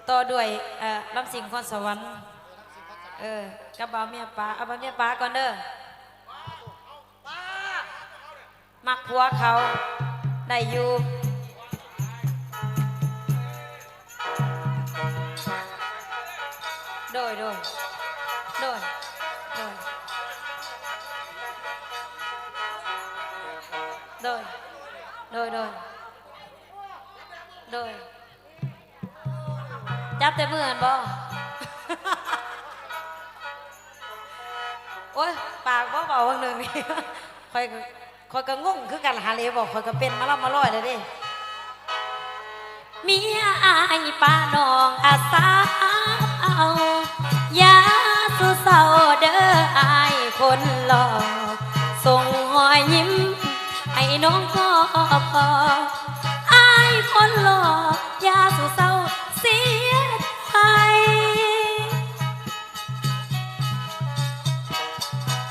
ต่อด้วยลำสิงคอนสวรรค์กับบ่าวเมียป้าเอาบ่าวเมียป้าก่อนเด้อมักผัวเขาได้อยู่โดยโดยโดยโดยโดยโดยโดยโดยจับแต่มือหันบ่ โอ้ยปากบ่เบาวันหนึ่งนี่ คอยก็งงคือกันหาเลยบอกคอยก็เป็นมาล่ำมาลอยเลยดิมีอายป้าน้องอาสาเอายาสู้เศร้าเด้ออายคนหล่อส่งหอยยิ้มให้น้องก็พออายคนหล่อยาสู้เศร้าเสียใจ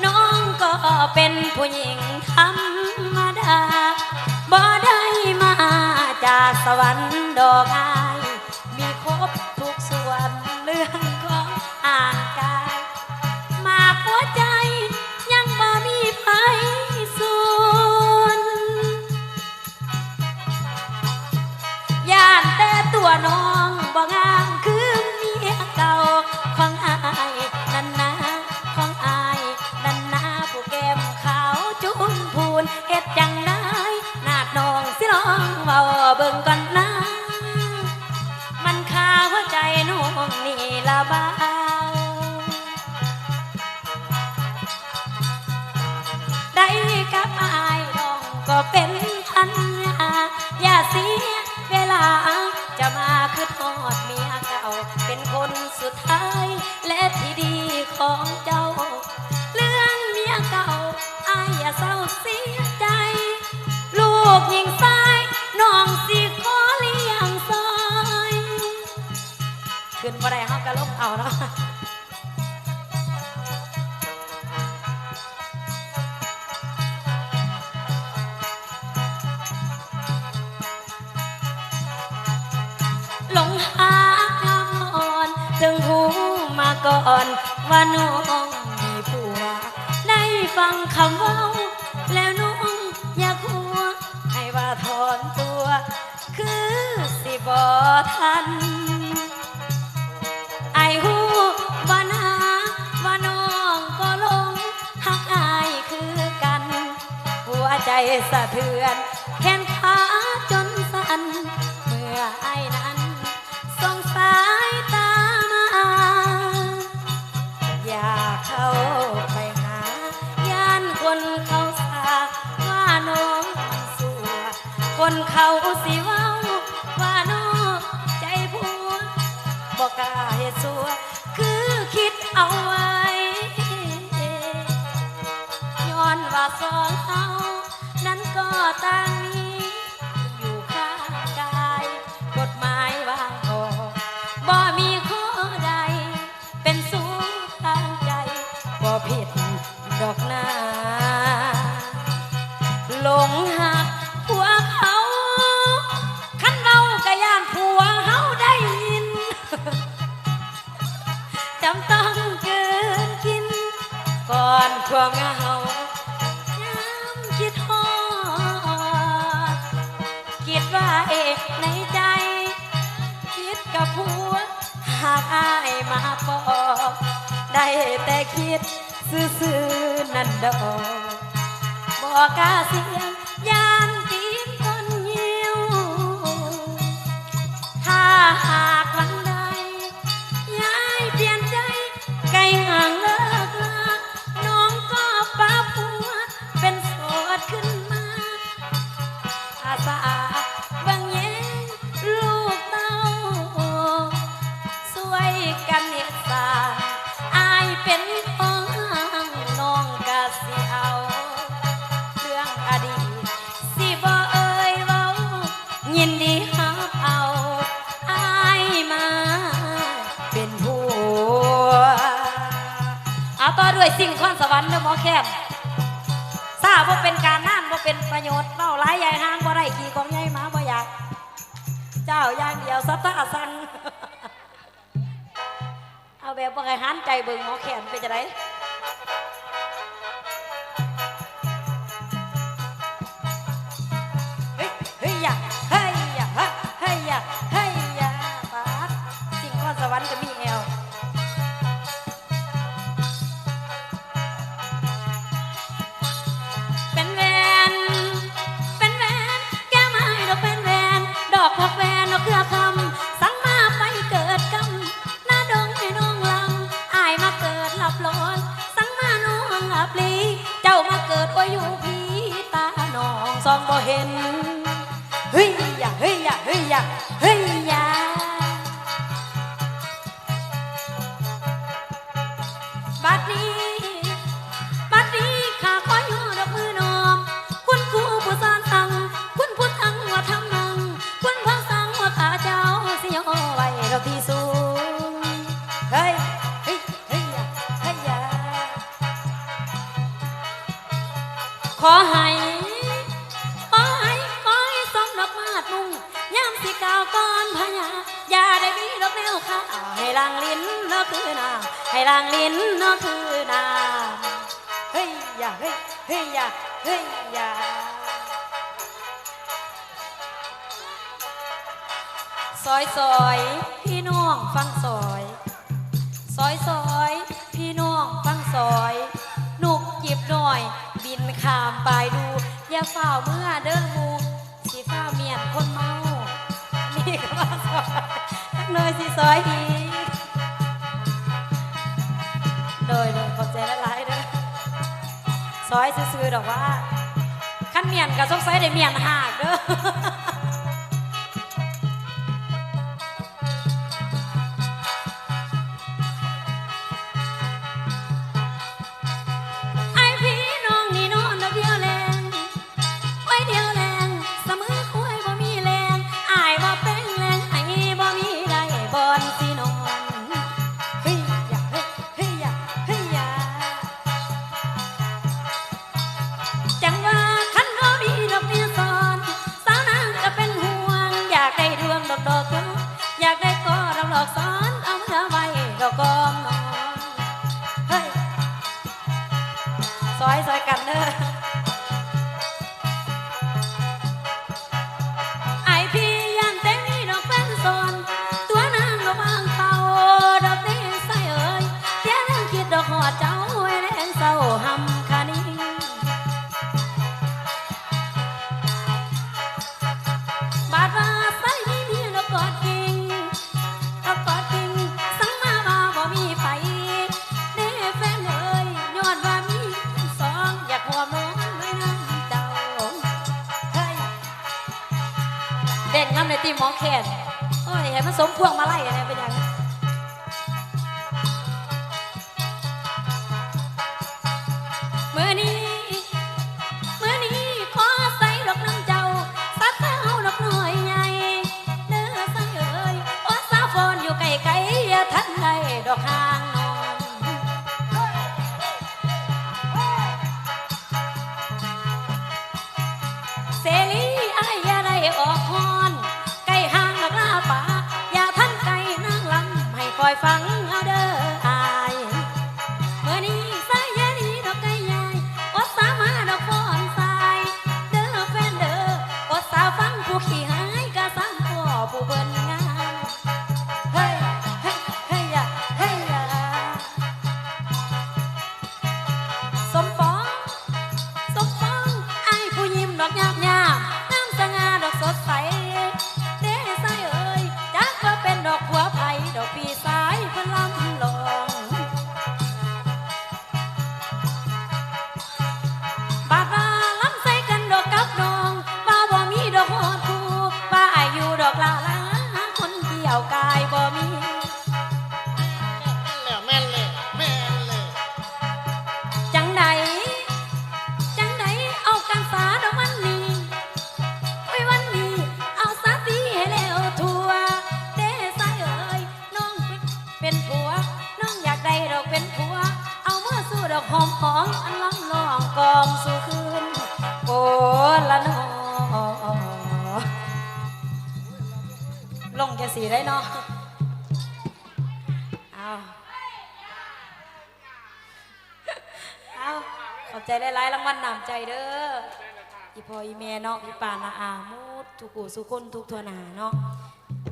น้องก็เป็นผู้หญิงธรรมดาบ่ได้มาจากสวรรค์ดอกอายมีครบทุกส่วนเรื่องของอ่างกายมาหัวใจยังบ่มีไผส่วนย่านแต่ตัวน้องบ่งามคือเมียเก่าของอายนั่นนะของอายนั่นนะผู้แก้มขาวจุนพูนเฮ็ดจังได้นาดน้องสิลองเว้าเบิ่งก่อนนะมันคาหัวใจน้องนี่ละบ้าได้กับอายน้องก็เป็นพันยาอย่าเสียเวลาจะมาคือทอดเมียเก่าเป็นคนสุดท้ายและที่ดีของเจ้าเรื่องเมียเก่าอายอย่าเศร้าเสียใจลูกยิงซ้ายน้องสิขอเลี้ยงซอยขึ้นบ่ได้เฮาก็ลงเอาเนาะหลงหาคำอ่อนถึงหูมาก่อนว่าน้องมีผัวได้ฟังคำเว้าแล้วน้องอยากหัวให้ว่าถอนตัวคือสิบ่ทันไอ้หูบ่นาว่าน้องก็หลงหักอายคือกันหัวใจสะเทือนแขนขาจนสั่นเมื่อไอ้นั้นส่งสายตามาอยากเข้าไปหาย่านคนเขาสาว่าน้องสัวคนเขาสิเว้าว่าน้องใจผัวบอกกล้าเฮ็ดสัวคือคิดเอาไว้ย้อนว่าสองเฮานั้นก็ต่างมีอยู่ข้างกายกฎหมายวางออกบ่มีข้อใดเป็นสูงทางใจบ่ผิดดอกนาหลงหักผัวเขาคันเราก็ย่านผัวเฮาได้ยิน จำต้องเกินกินก่อนความเหงายามคิดฮอดคิดว่าในใจคิดกับผัวหากอายมาปอบได้แต่คิดซื่อๆนั่นดอกบอกกล้าเสียงยานตีนคนยิวถ้าหากวันใดยายเปลี่ยนใจไกลห่างเลิกลาน้องก็ป้าผัวเป็นโสดขึ้นมาอาสาบางแยงลูกเต้าสวยกันเฮ็ดสาอายเป็นพ่อน้องกะสิเอาเรื่องอดีตสิบ่เอ่ยเว้ายินดีฮับเอาอายมาเป็นผัวเอาต่อด้วยสิ่งคอนสวรรค์เด้อหมอแค้นซาบ่เป็นการนั่นบ่เป็นประโยชน์เว้าหลายใหญ่ห้างบ่ได้ขี่ของใหญ่หมาบ่อยากเจ้าอย่างเดียวสตาสั่ง แบบว่าไงหันใจเบิ่งหมอแขนไปจะได้เฮ้ยเฮ้ยอย่าเฮ้ยอย่าเฮ้ยอย่าเฮ้ยอย่าปาดสิ่งข้อสวรรค์จะมีแอลเป็นแวนเป็นแวนแก้ไม้ดอกเป็นแวนดอกผักแวนดอกเครือคำสั่งมาไปเกิดกำหน้าดงให้น้องลำอายมาเกิดหลับร้อนสั่งมาน้องหลับลีเจ้ามาเกิดโอ้ยอยู่พี่ตาน้องซองบ่เห็นเฮ้ยอย่าเฮ้ยอย่าเฮ้ยอย่าเฮ้ยอย่าบัดนี้ข้าขออยู่ดอกมือนอมคุณครูผู้สอนสั่งคุณผู้ทั้งว่าทำนังคุณพ่อสั่งว่าข้าเจ้าสิยอไว้ดอกที่สูงเฮ้ยเฮ้ยเฮ้ยอย่าเฮ้ยอย่าขอให้สมดอกมาดนุ่งยามสิกาวก่อนพญาอย่าได้มีดอกแนวข้าให้ลางลิ้นเนาะคือนาให้ลางลิ้นเนาะคือนาเฮ้ยอย่าเฮ้ยเฮ้ยอย่าเฮ้ยอย่าซอยพี่น้องฟังซอยพี่น้องฟังซอยนุกจิบหน่อยบินข้ามไปดูอย่าเฝ้าเมื่อเด้อมูสีฟ้าเมียนคนเมานี่ก็ว่าซอยทักเลยสิซอยอีกโดยขอบใจละลายเด้อซอยซื้อๆดอกว่าขั้นเมียนกับซกไซได้เมียนหากเด้ออยากได้ก็รำหลอกซ้อนเอาเมื่อไว้ดอกกอมนอนเฮ้ยซอยกันเด้อไอพี่ยันแต่งนี่ดอกเป็นโซนตัวนางดอกบางเป่าดอกเต้นใส่เอ่ยเตี้ยนั่งคิดดอกหอดเจ้าไว้แดงเศร้าหำคานี้บาดว่าใส่นี่มีดอกกอดกิงสั่งมาว่าบ่มีไผเด้แฟนเอ่ยย้อนว่ามีสองอยากหัวน้องด้วยน้ำเจ้าเฮ้ยเด่นน้ำในตีหมอแขนโอ้ยให้มันสมพวงมาไล่กันเป็นยังเมื่อนี้ขอใส่ดอกน้ำเจ้าสักเท่าดอกน้อยใหญ่เด้อใส่เอ่ยโอ้สาวฟอนอยู่ไกลๆทันใดดอกหางนอนเสรีอ้ายอย่าได้ออกฮอนไก่ห่างดอกลาป่าอย่าทันไก่นางลำให้คอยฟังเอาเด้ออายเมื่อนี้สายยานีดอกไก่ใหญ่อดสามาดอกฟอนสายเด้อแฟนเด้ออดสาฟังผู้ขี้หายกะสังพ่อผู้เบิ่นงานเฮ้ยสมปองไอ้ผู้ยิ้มดอกหยาบน้ำสง่าดอกสดใสเด้ใส่เอ่ยจักว่าเป็นดอกหัวไผ่ดอกปีสายเพิ่นลำลองบาดว่าลำใส่กันดอกกับดองว่าบ่มีดอกหอดคู่ว่าอายุดอกลาคนเกี่ยวกายบ่มีแม่นเลยจังใดเอากันสาดอกวันนี้เอาสาตีให้แล้วทั่วเด้ใส่เอ่ยน้องเป็นผัวน้องอยากได้ดอกเป็นผัวเอาเมื่อสู้ดอกหอมของอันล้ำลองกองสู่คืนโอ้ละนอลงแค่สีได้เนาะเอา ขอบใจหลายๆรางวัลนำใจเด้ออีพ่ออีแม่เนาะอีป่านาอามูดทุกกูสุคนทุกทั่วหน้าเนาะ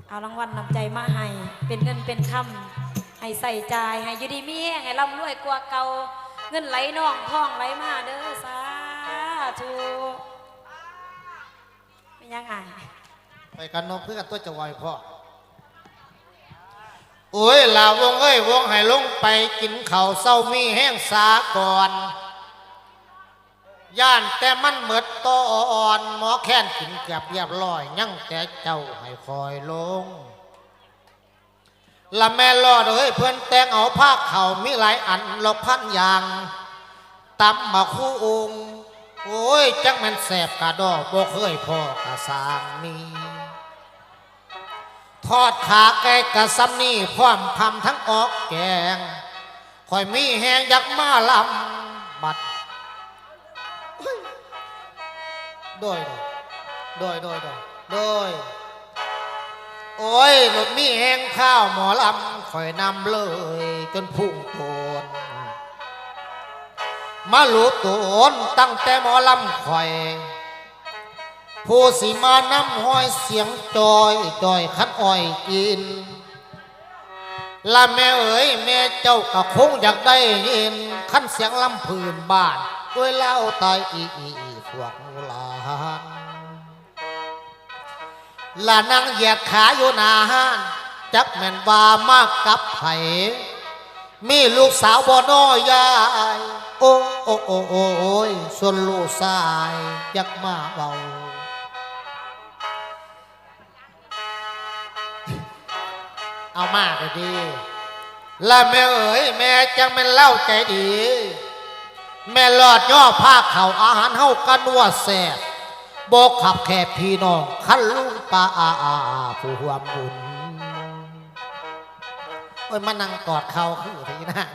เอารางวัลนำใจมาให้เป็นเงินเป็นคำให้ใส่ใจให้อยู่ดีมีแห้งให้ร่ำรวยกว่าเก่าเงินไหลน่องท่องไหลมาเด้อสาธุไม่ยังไงไปกันนกเพื่อตัวจะไหวพ่อโอ้ยลาวงเอ้ยวงให้ลงไปกินข้าวเศร้ามีแห้งสาก่อนย่านแต่มันเหมือดตอนหมอแค้นกินเกือบเรียบร้อยยังแต่เจ้าให้คอยลงละแม่รอดเอ้ยเพื่อนแต่งเอาผ้าเข่ามีหลายอันลกพันอย่างตำมาคู่องค์โอ้ยจังมันแสบกระดอกบ่เคยพ่อกระสางนี้ทอดขาไก่กระซ้ำนี่พร้อมพำทั้งออกแกงคอยมีแหงยักมาลำบัดโดยโอ้ยหลุดมีแหงข้าวหมอลำคอยนำเลยจนพุ่งโตนมาหลุดโตนตั้งแต่หมอลำคอยผู้สีมานำห้อยเสียงจอยขันอ้อยกินละแม่เอ๋ยแม่เจ้าก็คงอยากได้ยินขันเสียงลำพื้นบ้านด้วยเล่าตายพวกมูลานละนั่งเหยียดขาอยู่หน้าห้านจักแม่นว่ามากกับไผมีลูกสาวบ่น้อยยายโอ้ยส่วนลูกชายยักมาเบาเอามากเลยดีและแม่เอ๋ยแม่จังเป็นเล่าใจดีแม่หลอดย่อผ้าเข่าอาหารเฮากันนัวแซ่บโบกขับแค่พี่น้องขันลุงป้าผู้หวมบุญโอ้ยมานั่งกอดเข่าคือทีนะ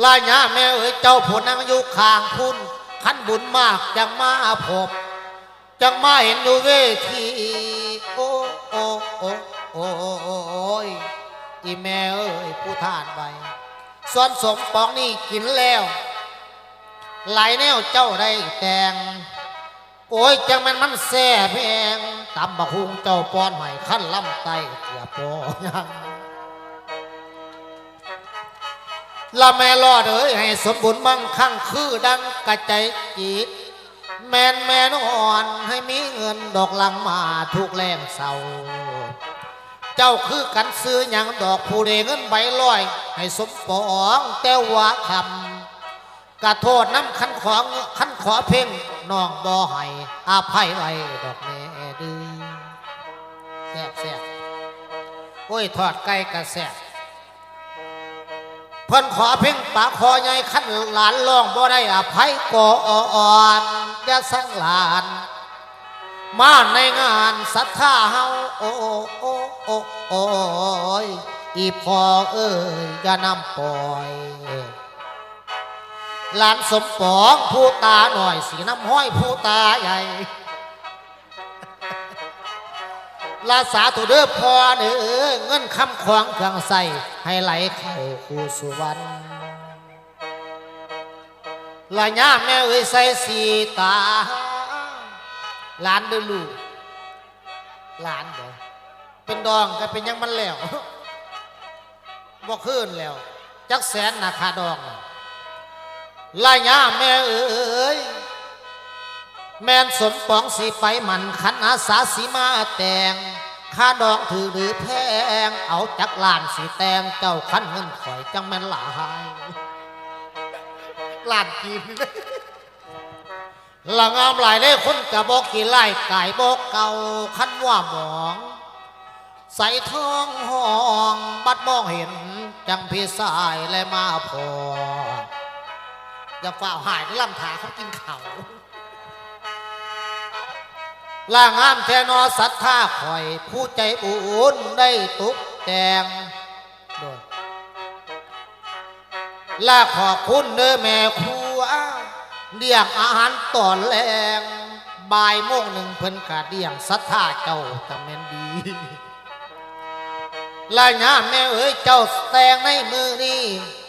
ลายหน้าแม่เอ๋ยเจ้าผู้นั่งอยู่ข้างคุณขันบุญมากจังมาพบจังมาเห็นอยู่เวทีโอ้ยอีแม่เอ้ยผู้ทานไปส่วนสมปองนี่กินแล้วหลายแนวเจ้าได้แต่งโอ้ยจังมันแซ่แพงตำบะฮุงเจ้าป้อนใหม่ขั้นลำไตเกียปอยังละแม่รอดเอ้ยให้สมบูรณ์มั่งคั่งคือดังกระใจจีดแม่นอ่อนให้มีเงินดอกหลังมาทุกแรงเศร้าเจ้าคือกันซื้ออย่างดอกผู้เดเงินใบลอยให้สมปองแต่ว่าคำกระโทษน้ำขันขอเพ่งน้องบ่ให้อาภัยไว้ดอกแม่ดื้อแซ่บโอ้ยทอดไก่กระแซ่บเพิ่นขอเพ่งปากคอใหญ่ขันหลานร้องบ่ได้อภัยก่อนอย่าสั่งหลานมาในงานศรัทธาเฮาโอ้ยอีพ่อเอ้ยอย่านำปล่อยหลานสมปองผู้ตาหน่อยสีน้ำห้อยผู้ตาใหญ่ลาสาตัวเด้อพ่อเด้อเงินคำขวางเครื่องใส่ให้ไหลเข้าคู่สุวรรณลาย่าแม่เอ้ยใส่สีตาหลานเด้อลูกหลานเด้อเป็นดองก็เป็นยังมันแล้วบ่ขึ้นแล้วจักแสนนาคาดองลาย่าแม่เอ้ยแม่นสมปองสีไปมันขันอาสาสีมาแต่งค่าดองถือหรือแพงเอาจักล้านสีแตงเจ้าขันเงินข่อยจังแม่นหลายล้านกินละงามหลายได้คนกะบอกกี่ไล่ไก่บอกเก่าขันว่าหมองใส่ท้องห้องบัดมองเห็นจังพี่สายและมาพออย่าฝ่าหายลำถาเขากินเข่าล่างามแทนอศรัทธาคอยผู้ใจอุ่นได้ตุกแต่งโดยลาขอบคุณเด้อแม่ครัวเดี่ยงอาหารตอนแรงบ่ายโมงหนึ่งเพิ่นกะเดี่ยงศรัทธาเจ้าตะเมนดีลาญาแม่เอ๋ยเจ้าแต่งในมือนี้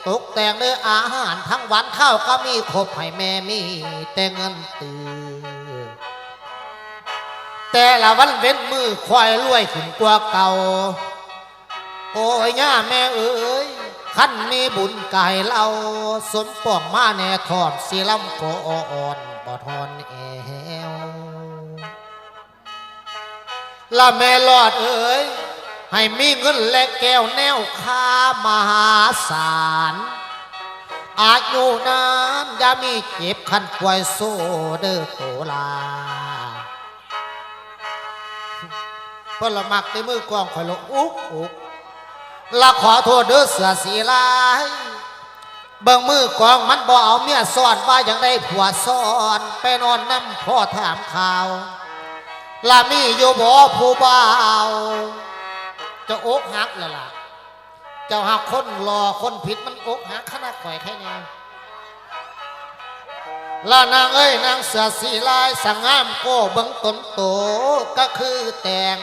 ตกแต่งด้วยอาหารทั้งหวานข้าวก็มีครบให้แม่มีแต่เงินตือแต่ละวันเว้นมือควายรวยขึ้นกว่าเก่าโอ้ยย่าแม่เอ๋ยขันมีบุญกายเราสมปองมาแน่ทอดสีลำโกอ่อนบ่ทอนแอวละแม่รอดเอ๋ยให้มีเงินและแก้วแนวค้ามหาศาลอายุนานอย่ามีเจ็บขันป่วยโซเด้อโตลาเพื่อนละมักในมือกองคอยละอุกละขอโทษเด้อเสือสีลายเบิ่งมือกองมันบ่เอาเมียซ่อนว่าอย่างได้ผัวซ่อนไปนอนน้ำพ่อถามข่าวละมีอยู่บ่ผู้บ่าวจะอกหักแล้วล่ะเจ้าหักคนรอคนผิดมันอกหักขนาดข่อยแค่นี้ละนางเอ้ยนางเสือสีลายสังงามโก้เบิ่งตนโตก็คือแต่ง